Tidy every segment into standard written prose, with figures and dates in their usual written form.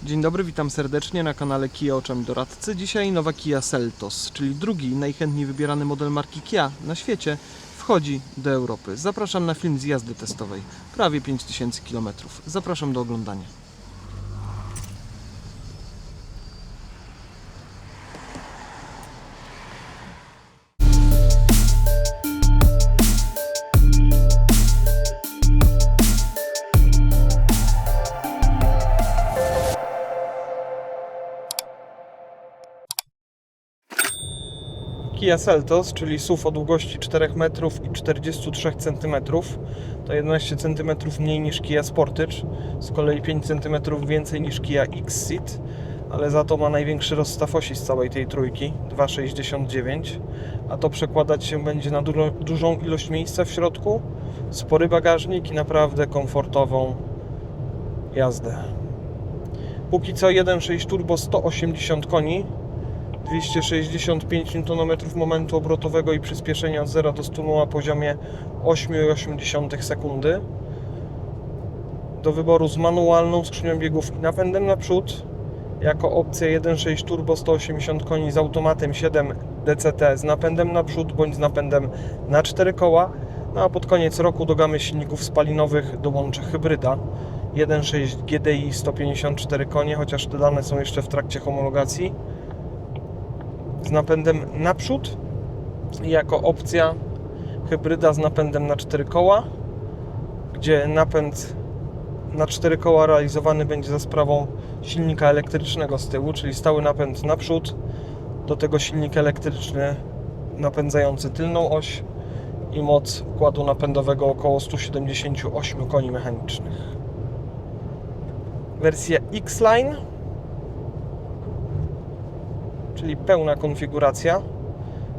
Dzień dobry, witam serdecznie na kanale Kia Oczami Doradcy. Dzisiaj nowa Kia Seltos, czyli drugi najchętniej wybierany model marki Kia na świecie, wchodzi do Europy. Zapraszam na film z jazdy testowej, prawie 5000 km. Zapraszam do oglądania. Kia Seltos, czyli SUV o długości 4 metrów i 43 cm, to 11 cm mniej niż Kia Sportage, z kolei 5 cm więcej niż Kia X-Ceed, ale za to ma największy rozstaw osi z całej tej trójki, 2,69, a to przekładać się będzie na dużą ilość miejsca w środku, spory bagażnik i naprawdę komfortową jazdę. Póki co 1.6 turbo, 180 koni, 265 Nm momentu obrotowego i przyspieszenia od 0 do 100 na poziomie 8,8 sekundy. Do wyboru z manualną skrzynią biegów i napędem naprzód. Jako opcja 1.6 turbo 180 koni z automatem 7 DCT z napędem naprzód bądź z napędem na 4 koła. No a pod koniec roku do gamy silników spalinowych dołączy hybryda 1.6 GDI 154 konie, chociaż te dane są jeszcze w trakcie homologacji, z napędem naprzód i jako opcja hybryda z napędem na 4 koła, gdzie napęd na 4 koła realizowany będzie za sprawą silnika elektrycznego z tyłu, czyli stały napęd naprzód, do tego silnik elektryczny napędzający tylną oś i moc układu napędowego około 178 koni mechanicznych. Wersja X-Line, czyli pełna konfiguracja.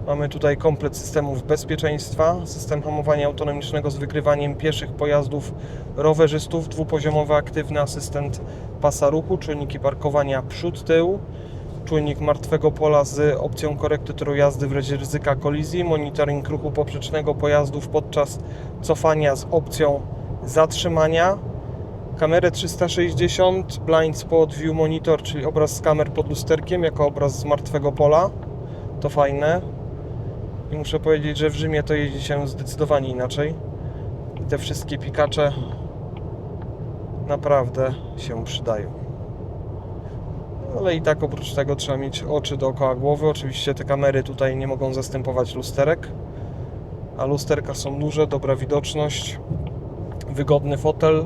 Mamy tutaj komplet systemów bezpieczeństwa, system hamowania autonomicznego z wykrywaniem pieszych pojazdów, rowerzystów, dwupoziomowy aktywny asystent pasa ruchu, czujniki parkowania przód-tył, czujnik martwego pola z opcją korekty toru jazdy w razie ryzyka kolizji, monitoring ruchu poprzecznego pojazdów podczas cofania z opcją zatrzymania, kamerę 360, blind spot view monitor, czyli obraz z kamer pod lusterkiem jako obraz z martwego pola. To fajne. I muszę powiedzieć, że w Rzymie to jeździ się zdecydowanie inaczej. I te wszystkie pikacze naprawdę się przydają. Ale i tak oprócz tego trzeba mieć oczy dookoła głowy. Oczywiście te kamery tutaj nie mogą zastępować lusterek, a lusterka są duże, dobra widoczność, wygodny fotel,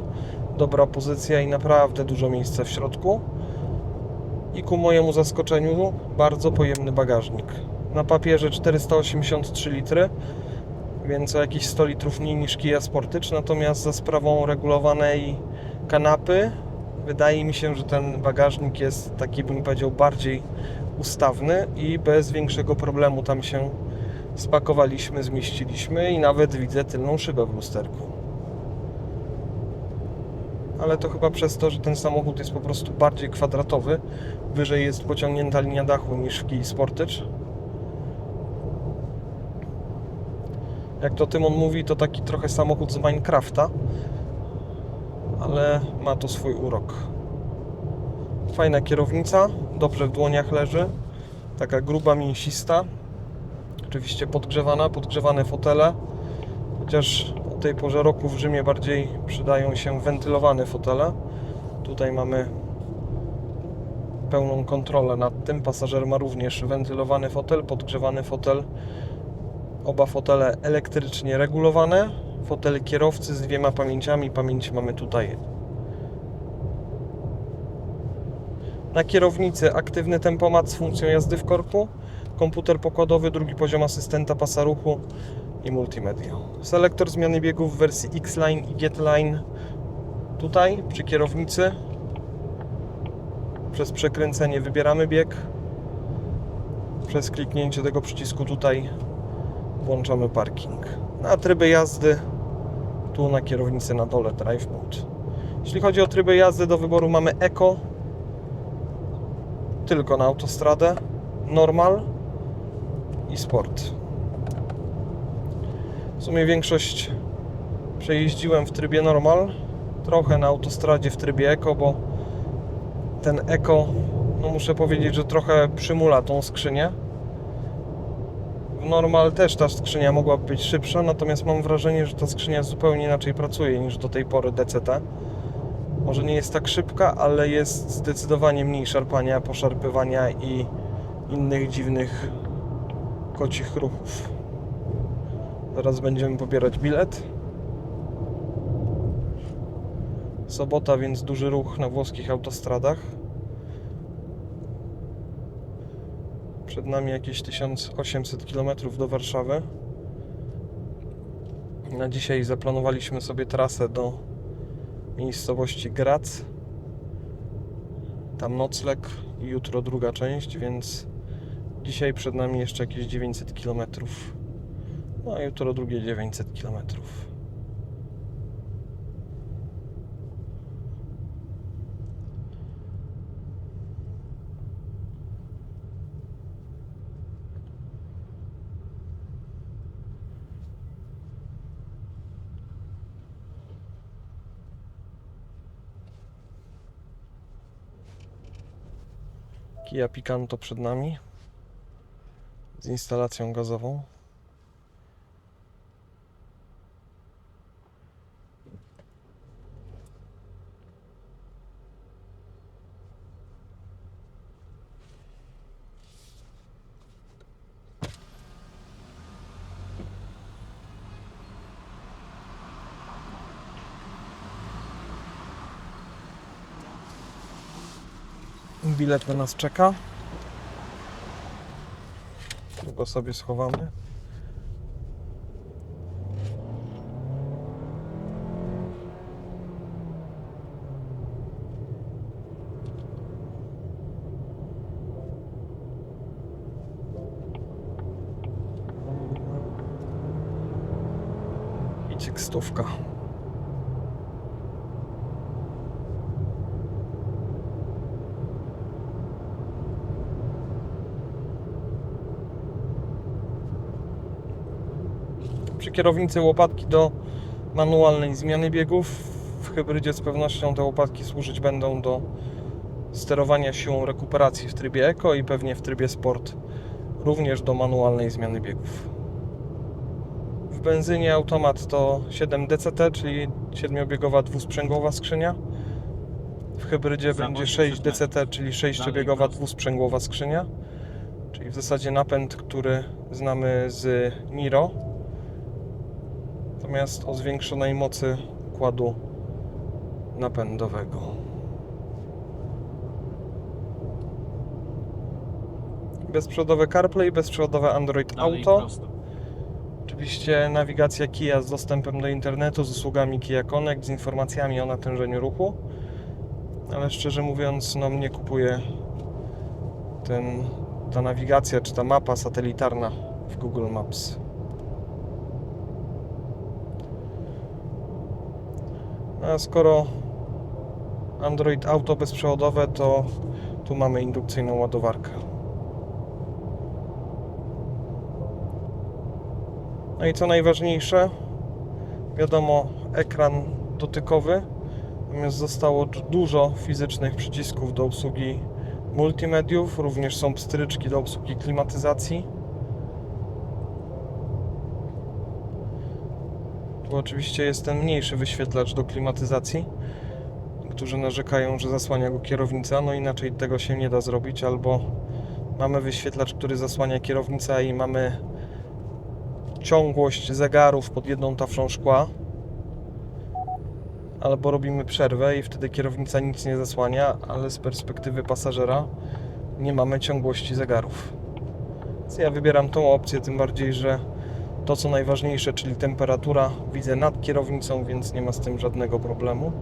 dobra pozycja i naprawdę dużo miejsca w środku. I ku mojemu zaskoczeniu bardzo pojemny bagażnik. Na papierze 483 litry, więc o jakieś 100 litrów mniej niż Kia Sportage, natomiast za sprawą regulowanej kanapy wydaje mi się, że ten bagażnik jest taki, bym powiedział, bardziej ustawny i bez większego problemu tam się spakowaliśmy, zmieściliśmy i nawet widzę tylną szybę w lusterku. Ale to chyba przez to, że ten samochód jest po prostu bardziej kwadratowy. Wyżej jest pociągnięta linia dachu niż w Kii Sportage. Jak to Tymon mówi, to taki trochę samochód z Minecrafta, ale ma to swój urok. Fajna kierownica, dobrze w dłoniach leży, taka gruba, mięsista. Oczywiście podgrzewane fotele, chociaż o tej porze roku w Rzymie bardziej przydają się wentylowane fotele. Tutaj mamy pełną kontrolę nad tym. Pasażer ma również wentylowany fotel, podgrzewany fotel. Oba fotele elektrycznie regulowane. Fotele kierowcy z 2 pamięciami. Pamięć mamy tutaj. Na kierownicy aktywny tempomat z funkcją jazdy w korku, komputer pokładowy, drugi poziom asystenta pasa ruchu i multimedia. Selektor zmiany biegów w wersji X-Line i GT-Line tutaj przy kierownicy. Przez przekręcenie wybieramy bieg. Przez kliknięcie tego przycisku tutaj włączamy parking. A tryby jazdy tu na kierownicy na dole Drive Mode. Jeśli chodzi o tryby jazdy, do wyboru mamy Eco, tylko na autostradę, Normal i Sport. W sumie większość przejeździłem w trybie Normal, trochę na autostradzie w trybie Eco, bo Ten Eko, no muszę powiedzieć, że trochę przymula tą skrzynię. W Normal też ta skrzynia mogłaby być szybsza, natomiast mam wrażenie, że ta skrzynia zupełnie inaczej pracuje niż do tej pory DCT. Może nie jest tak szybka, ale jest zdecydowanie mniej szarpania, poszarpywania i innych dziwnych kocich ruchów. Zaraz będziemy pobierać bilet. Sobota, więc duży ruch na włoskich autostradach. Przed nami jakieś 1800 km do Warszawy. Na dzisiaj zaplanowaliśmy sobie trasę do miejscowości Grac. Tam nocleg i jutro druga część, więc dzisiaj przed nami jeszcze jakieś 900 km. No a jutro drugie 900 km. Kia Picanto przed nami z instalacją gazową. Bilet na nas czeka. Tu go sobie schowamy. I cyk stówka. Przy kierownicy łopatki do manualnej zmiany biegów. W hybrydzie z pewnością te łopatki służyć będą do sterowania siłą rekuperacji w trybie Eco i pewnie w trybie Sport również do manualnej zmiany biegów. W benzynie automat to 7 DCT, czyli 7-biegowa dwusprzęgłowa skrzynia. W hybrydzie będzie 6 DCT, czyli 6-biegowa dwusprzęgłowa skrzynia. Czyli w zasadzie napęd, który znamy z Niro. Natomiast o zwiększonej mocy układu napędowego. Bezprzewodowe CarPlay, bezprzewodowe Android Auto. Oczywiście nawigacja Kia z dostępem do internetu, z usługami Kia Connect, z informacjami o natężeniu ruchu. Ale szczerze mówiąc, no mnie kupuje ta nawigacja, czy ta mapa satelitarna w Google Maps. A skoro Android Auto bezprzewodowe, to tu mamy indukcyjną ładowarkę. No i co najważniejsze, wiadomo, ekran dotykowy, natomiast zostało dużo fizycznych przycisków do obsługi multimediów, również są pstryczki do obsługi klimatyzacji. Tu oczywiście jest ten mniejszy wyświetlacz do klimatyzacji. Niektórzy narzekają, że zasłania go kierownica, no inaczej tego się nie da zrobić, albo mamy wyświetlacz, który zasłania kierownicę i mamy ciągłość zegarów pod jedną taflą szkła, albo robimy przerwę i wtedy kierownica nic nie zasłania, ale z perspektywy pasażera nie mamy ciągłości zegarów. Więc ja wybieram tą opcję, tym bardziej, że to co najważniejsze, czyli temperatura, widzę nad kierownicą, więc nie ma z tym żadnego problemu.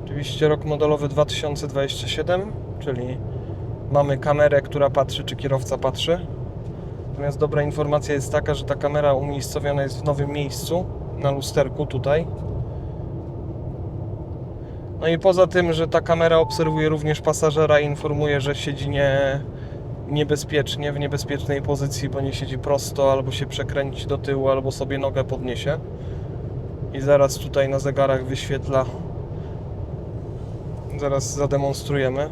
Oczywiście rok modelowy 2027, czyli mamy kamerę, która patrzy, czy kierowca patrzy. Natomiast dobra informacja jest taka, że ta kamera umiejscowiona jest w nowym miejscu, na lusterku tutaj. No i poza tym, że ta kamera obserwuje również pasażera i informuje, że siedzi niebezpiecznie, w niebezpiecznej pozycji, bo nie siedzi prosto, albo się przekręci do tyłu, albo sobie nogę podniesie. I zaraz tutaj na zegarach wyświetla, zaraz zademonstrujemy.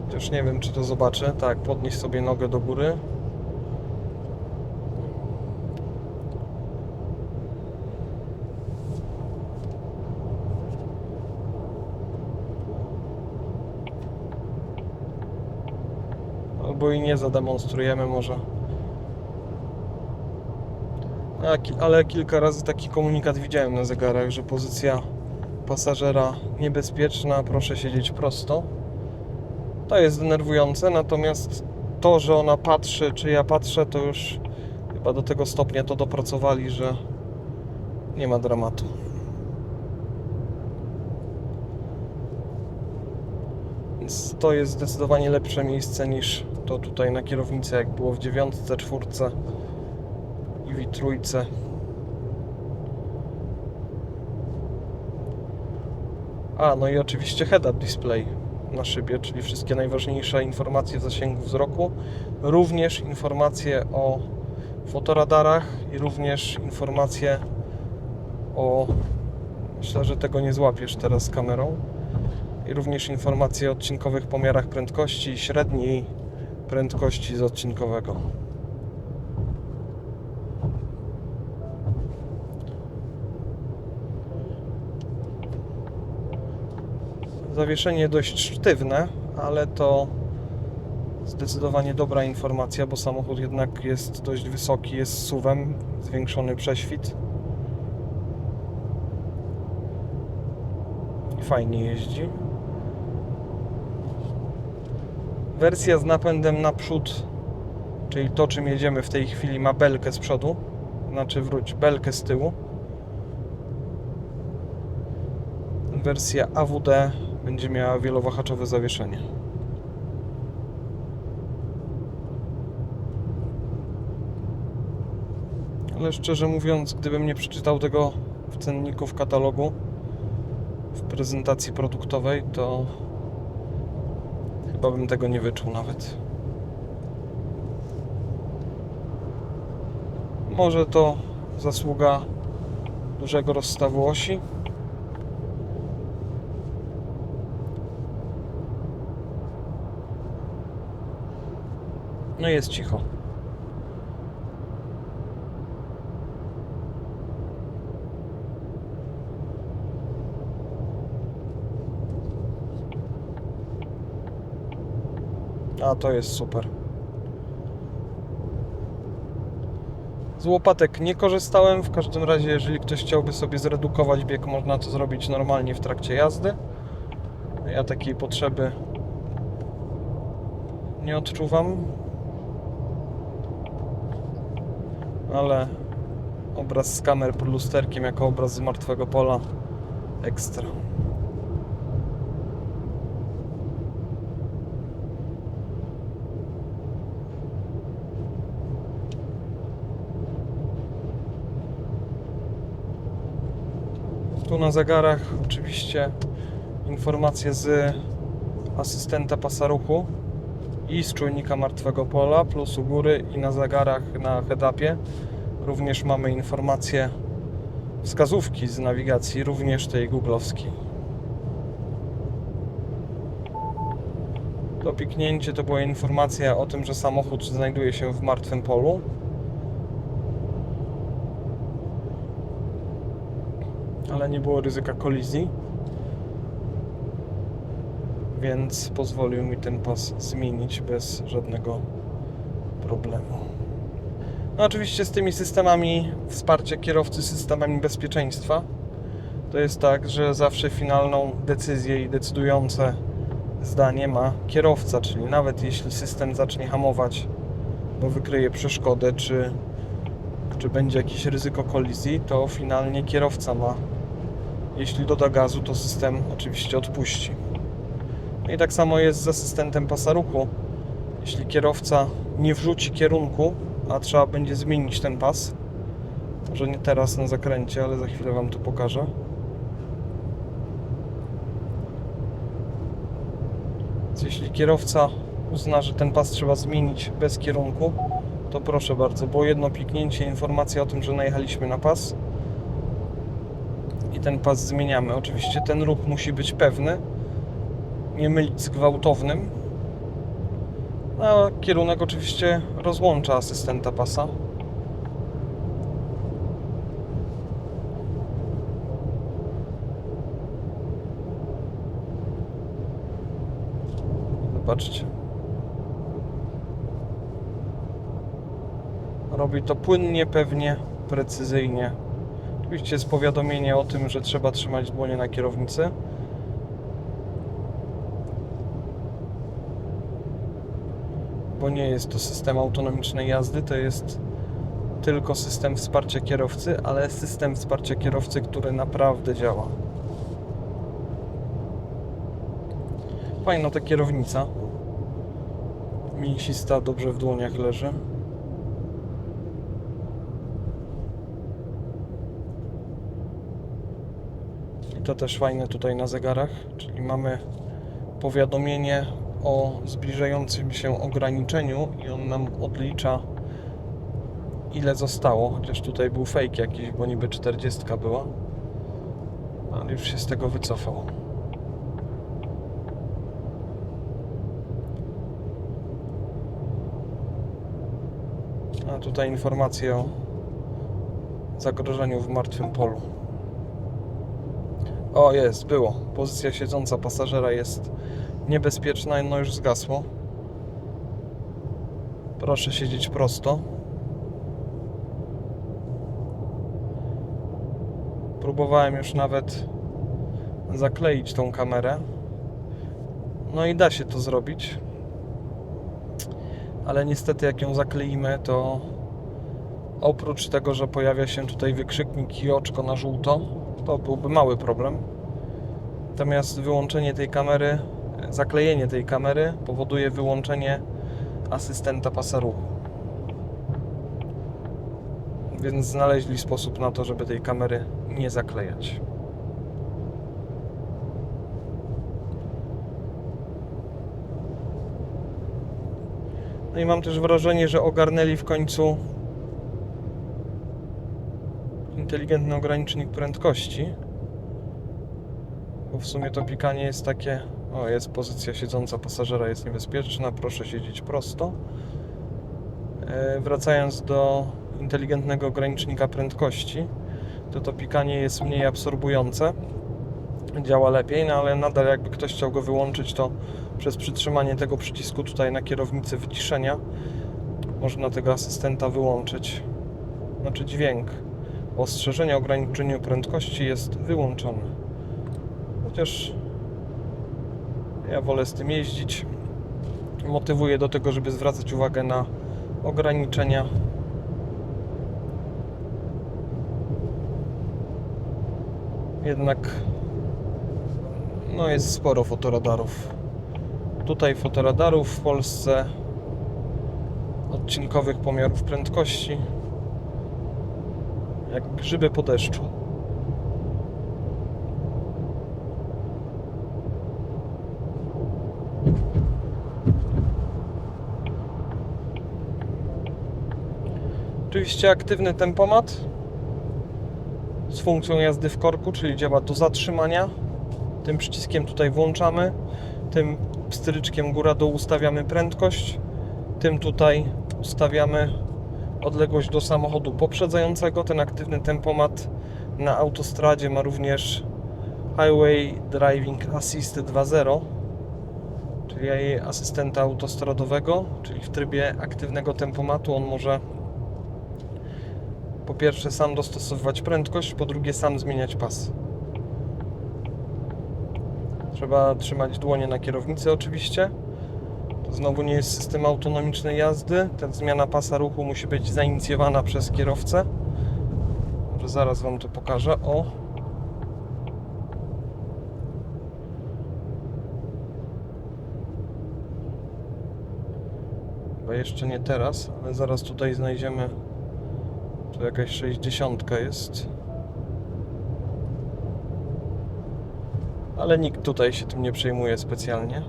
Chociaż nie wiem, czy to zobaczę. Tak, podnieś sobie nogę do góry. Albo i nie zademonstrujemy może. Ale kilka razy taki komunikat widziałem na zegarach, że pozycja pasażera niebezpieczna, proszę siedzieć prosto. To jest denerwujące, natomiast to, że ona patrzy, czy ja patrzę, to już chyba do tego stopnia to dopracowali, że nie ma dramatu. Więc to jest zdecydowanie lepsze miejsce niż to tutaj na kierownicy, jak było w 9, 4 i w trójce. No i oczywiście head-up display na szybie, czyli wszystkie najważniejsze informacje w zasięgu wzroku, również informacje o fotoradarach i również informacje o... Myślę, że tego nie złapiesz teraz z kamerą. I również informacje o odcinkowych pomiarach prędkości i średniej prędkości z odcinkowego. Zawieszenie dość sztywne, ale to zdecydowanie dobra informacja, bo samochód jednak jest dość wysoki, jest SUV-em, zwiększony prześwit. I fajnie jeździ. Wersja z napędem naprzód, czyli to, czym jedziemy w tej chwili, ma belkę z przodu, znaczy belkę z tyłu. Wersja AWD będzie miała wielowahaczowe zawieszenie. Ale szczerze mówiąc, gdybym nie przeczytał tego w cenniku, w katalogu, w prezentacji produktowej, to chyba bym tego nie wyczuł nawet. Może to zasługa dużego rozstawu osi. No jest cicho. To jest super. Z łopatek nie korzystałem, w każdym razie jeżeli ktoś chciałby sobie zredukować bieg, można to zrobić normalnie w trakcie jazdy. Ja takiej potrzeby nie odczuwam. Ale obraz z kamer pod lusterkiem jako obraz z martwego pola ekstra. Tu na zegarach oczywiście informacje z asystenta pasa ruchu i z czujnika martwego pola, plus u góry i na zegarach na head-upie również mamy informacje, wskazówki z nawigacji, również tej googlowskiej. To piknięcie to była informacja o tym, że samochód znajduje się w martwym polu. Ale nie było ryzyka kolizji, więc pozwolił mi ten pas zmienić bez żadnego problemu. No oczywiście z tymi systemami wsparcia kierowcy, systemami bezpieczeństwa, to jest tak, że zawsze finalną decyzję i decydujące zdanie ma kierowca, czyli nawet jeśli system zacznie hamować, bo wykryje przeszkodę, czy będzie jakieś ryzyko kolizji, to finalnie kierowca ma. Jeśli doda gazu, to system oczywiście odpuści. No i tak samo jest z asystentem pasa ruchu. Jeśli kierowca nie wrzuci kierunku, a trzeba będzie zmienić ten pas, może nie teraz na zakręcie, ale za chwilę Wam to pokażę. Więc jeśli kierowca uzna, że ten pas trzeba zmienić bez kierunku, to proszę bardzo, bo jedno piknięcie, informacja o tym, że najechaliśmy na pas i ten pas zmieniamy. Oczywiście ten ruch musi być pewny, nie mylić z gwałtownym, a kierunek oczywiście rozłącza asystenta pasa. Zobaczcie. Robi to płynnie, pewnie, precyzyjnie. Oczywiście jest powiadomienie o tym, że trzeba trzymać dłonie na kierownicy. Bo nie jest to system autonomicznej jazdy, to jest tylko system wsparcia kierowcy, ale system wsparcia kierowcy, który naprawdę działa. Fajna ta kierownica. Mięsista, dobrze w dłoniach leży. I to też fajne tutaj na zegarach, czyli mamy powiadomienie o zbliżającym się ograniczeniu i on nam odlicza, ile zostało, chociaż tutaj był fake jakiś, bo niby 40 była, ale już się z tego wycofał. A tutaj informacje o zagrożeniu w martwym polu. O, było. Pozycja siedząca pasażera jest niebezpieczna, no już zgasło. Proszę siedzieć prosto. Próbowałem już nawet zakleić tą kamerę. No i da się to zrobić. Ale niestety jak ją zakleimy, to oprócz tego, że pojawia się tutaj wykrzyknik i oczko na żółto, to byłby mały problem. Natomiast wyłączenie tej kamery, zaklejenie tej kamery powoduje wyłączenie asystenta pasa ruchu. Więc znaleźli sposób na to, żeby tej kamery nie zaklejać. No i mam też wrażenie, że ogarnęli w końcu inteligentny ogranicznik prędkości. Bo w sumie to pikanie jest takie, o, jest pozycja siedząca pasażera jest niebezpieczna, proszę siedzieć prosto. Wracając do inteligentnego ogranicznika prędkości, to pikanie jest mniej absorbujące, działa lepiej, no ale nadal jakby ktoś chciał go wyłączyć, to przez przytrzymanie tego przycisku tutaj na kierownicy wyciszenia można tego asystenta wyłączyć. Znaczy dźwięk ostrzeżenia o ograniczeniu prędkości jest wyłączony. Chociaż ja wolę z tym jeździć. Motywuję do tego, żeby zwracać uwagę na ograniczenia. Jednak no jest sporo fotoradarów. Tutaj fotoradarów w Polsce, odcinkowych pomiarów prędkości, jak grzyby po deszczu. Oczywiście aktywny tempomat z funkcją jazdy w korku, czyli działa do zatrzymania. Tym przyciskiem tutaj włączamy, tym pstryczkiem góra-dół ustawiamy prędkość, tym tutaj ustawiamy odległość do samochodu poprzedzającego. Ten aktywny tempomat na autostradzie ma również Highway Driving Assist 2.0, czyli asystenta autostradowego, czyli w trybie aktywnego tempomatu on może po pierwsze sam dostosowywać prędkość, po drugie sam zmieniać pas. Trzeba trzymać dłonie na kierownicy oczywiście. To znowu nie jest system autonomicznej jazdy. Ta zmiana pasa ruchu musi być zainicjowana przez kierowcę. Może zaraz Wam to pokażę. O! Chyba jeszcze nie teraz, ale zaraz tutaj znajdziemy. Tu jakaś 60 jest. Ale nikt tutaj się tym nie przejmuje specjalnie.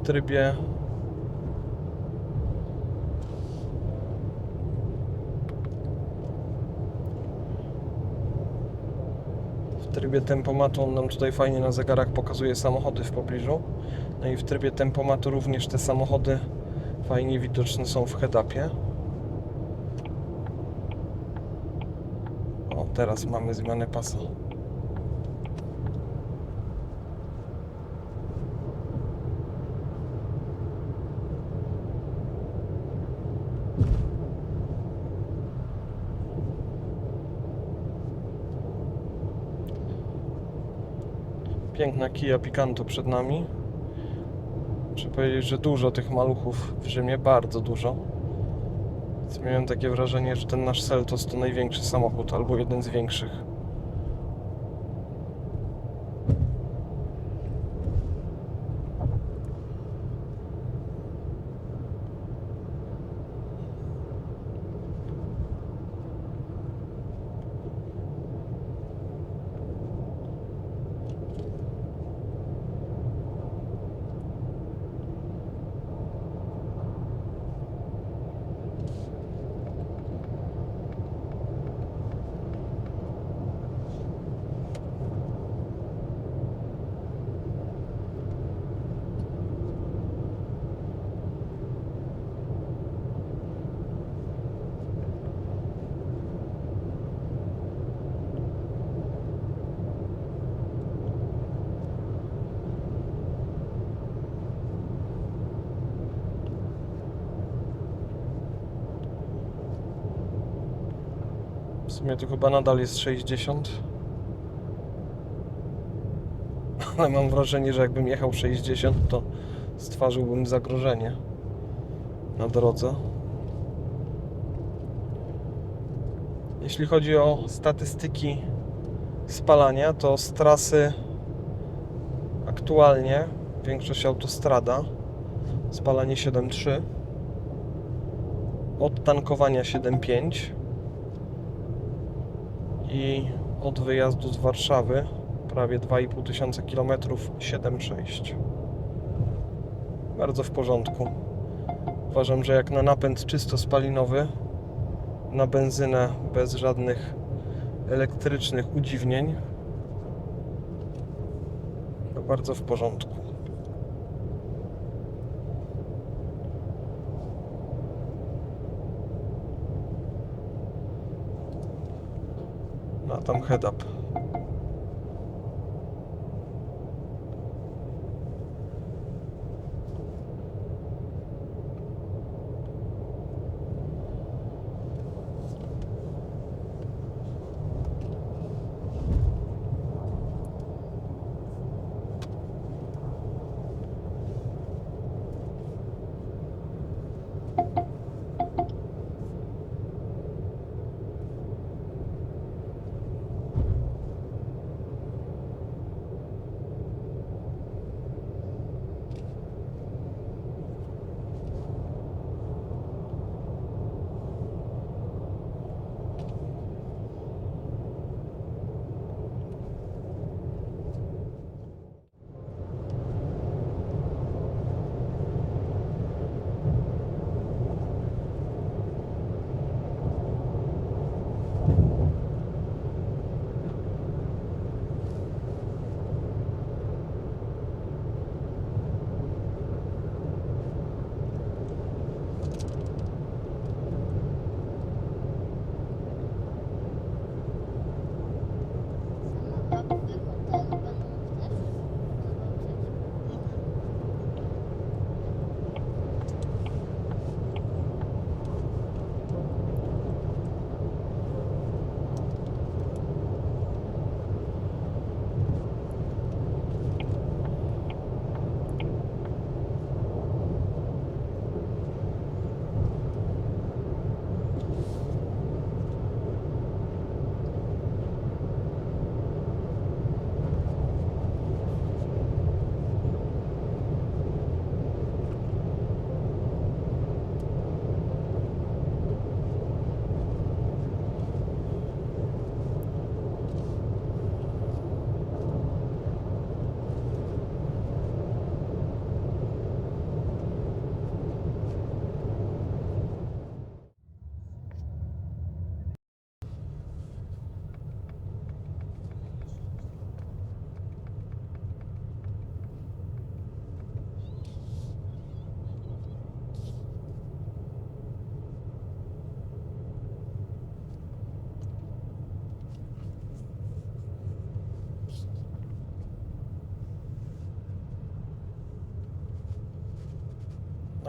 W trybie tempomatu on nam tutaj fajnie na zegarach pokazuje samochody w pobliżu. No i w trybie tempomatu również te samochody fajnie widoczne są w head-upie. O, teraz mamy zmianę pasa. Piękna Kia Picanto przed nami. Muszę powiedzieć, że dużo tych maluchów w Rzymie, bardzo dużo. Więc miałem takie wrażenie, że ten nasz Seltos to największy samochód, albo jeden z większych. W sumie to chyba nadal jest 60. Ale mam wrażenie, że jakbym jechał 60, to stwarzałbym zagrożenie na drodze. Jeśli chodzi o statystyki spalania, to z trasy aktualnie większość autostrada spalanie 7,3, od tankowania 7,5 i od wyjazdu z Warszawy prawie 2500 km 7,6. Bardzo w porządku. Uważam, że jak na napęd czysto spalinowy, na benzynę bez żadnych elektrycznych udziwnień, to bardzo w porządku. No tam head up.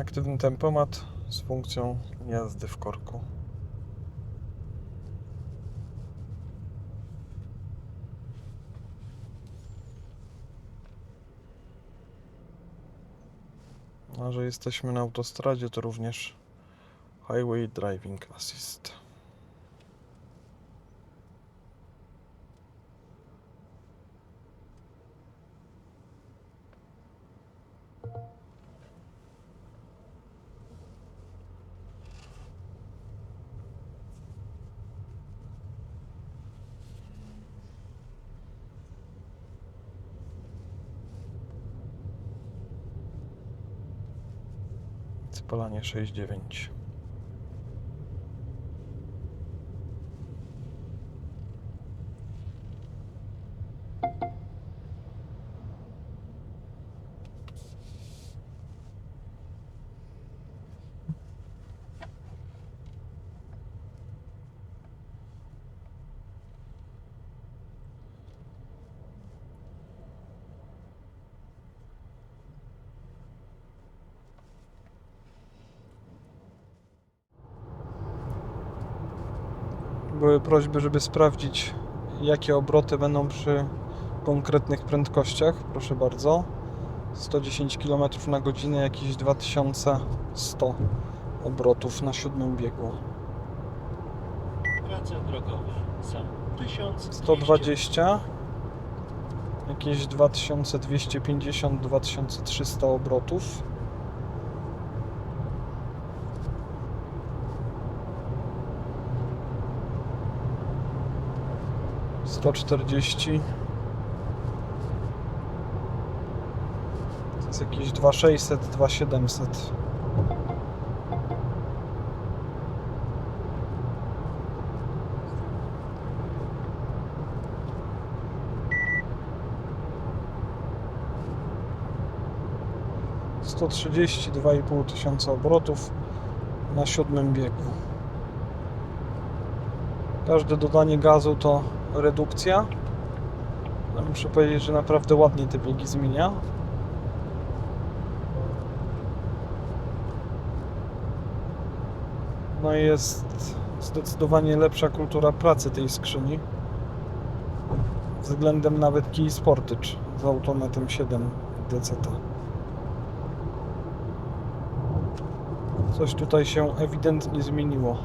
Aktywny tempomat z funkcją jazdy w korku. A że jesteśmy na autostradzie, to również Highway Driving Assist. Spalanie 6,9. Były prośby, żeby sprawdzić, jakie obroty będą przy konkretnych prędkościach. Proszę bardzo. 110 km na godzinę, jakieś 2100 obrotów na 7 biegu. Prace drogowe są 120, jakieś 2250-2300 obrotów. 140. To jest jakieś 2600, 2700. Sto 2,5 tysiąca obrotów na 7 biegu. Każde dodanie gazu to redukcja. No, muszę powiedzieć, że naprawdę ładnie te biegi zmienia. No i jest zdecydowanie lepsza kultura pracy tej skrzyni względem nawet Key Sportage z automatem 7 DCT. Coś tutaj się ewidentnie zmieniło.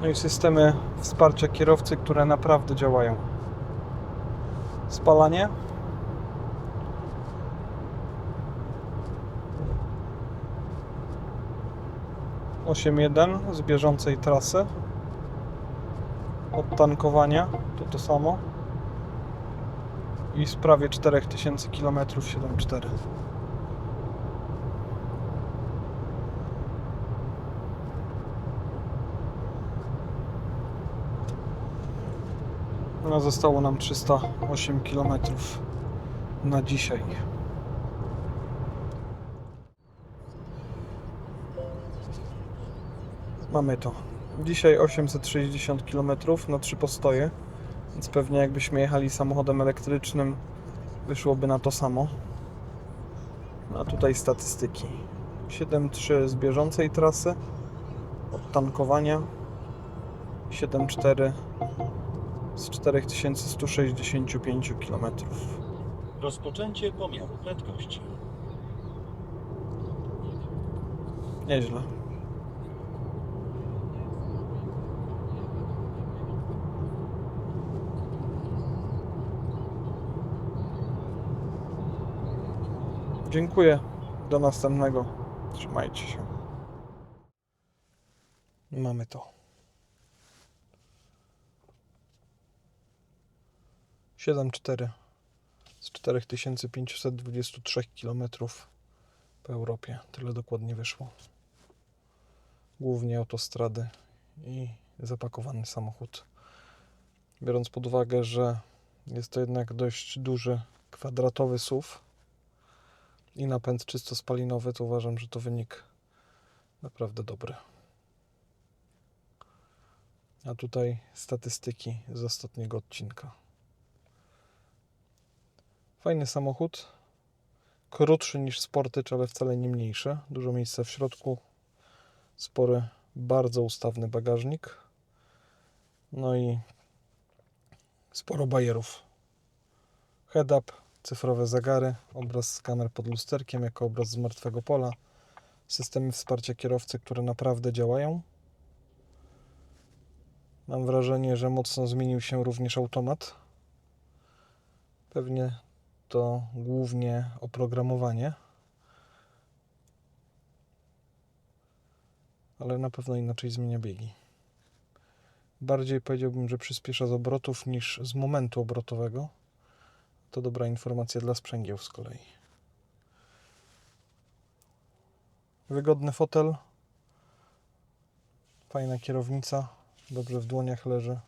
No i systemy wsparcia kierowcy, które naprawdę działają. Spalanie. Osiem jeden z bieżącej trasy. Od tankowania to samo. I z prawie 4000 km 7,4. No, zostało nam 308 km na dzisiaj. Mamy to. Dzisiaj 860 km na 3 postoje, więc pewnie jakbyśmy jechali samochodem elektrycznym, wyszłoby na to samo. A tutaj statystyki. 7,3 z bieżącej trasy, od tankowania, 7,4 z 4165 km. rozpoczęcie pomiaru prędkości. Nieźle. Dziękuję. Do następnego. Trzymajcie się. Mamy to. 7,4 z 4523 km po Europie. Tyle dokładnie wyszło. Głównie autostrady i zapakowany samochód. Biorąc pod uwagę, że jest to jednak dość duży kwadratowy SUV i napęd czysto spalinowy, to uważam, że to wynik naprawdę dobry. A tutaj statystyki z ostatniego odcinka. Fajny samochód. Krótszy niż Sportage, ale wcale nie mniejszy. Dużo miejsca w środku. Spory, bardzo ustawny bagażnik. No i sporo bajerów. Head-up, cyfrowe zegary, obraz z kamer pod lusterkiem jako obraz z martwego pola. Systemy wsparcia kierowcy, które naprawdę działają. Mam wrażenie, że mocno zmienił się również automat. Pewnie to głównie oprogramowanie. Ale na pewno inaczej zmienia biegi. Bardziej powiedziałbym, że przyspiesza z obrotów niż z momentu obrotowego. To dobra informacja dla sprzęgieł z kolei. Wygodny fotel. Fajna kierownica. Dobrze w dłoniach leży.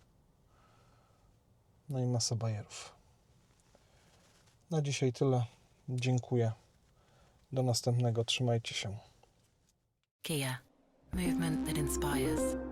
No i masa bajerów. Na dzisiaj tyle. Dziękuję. Do następnego. Trzymajcie się. Kia. Movement that inspires.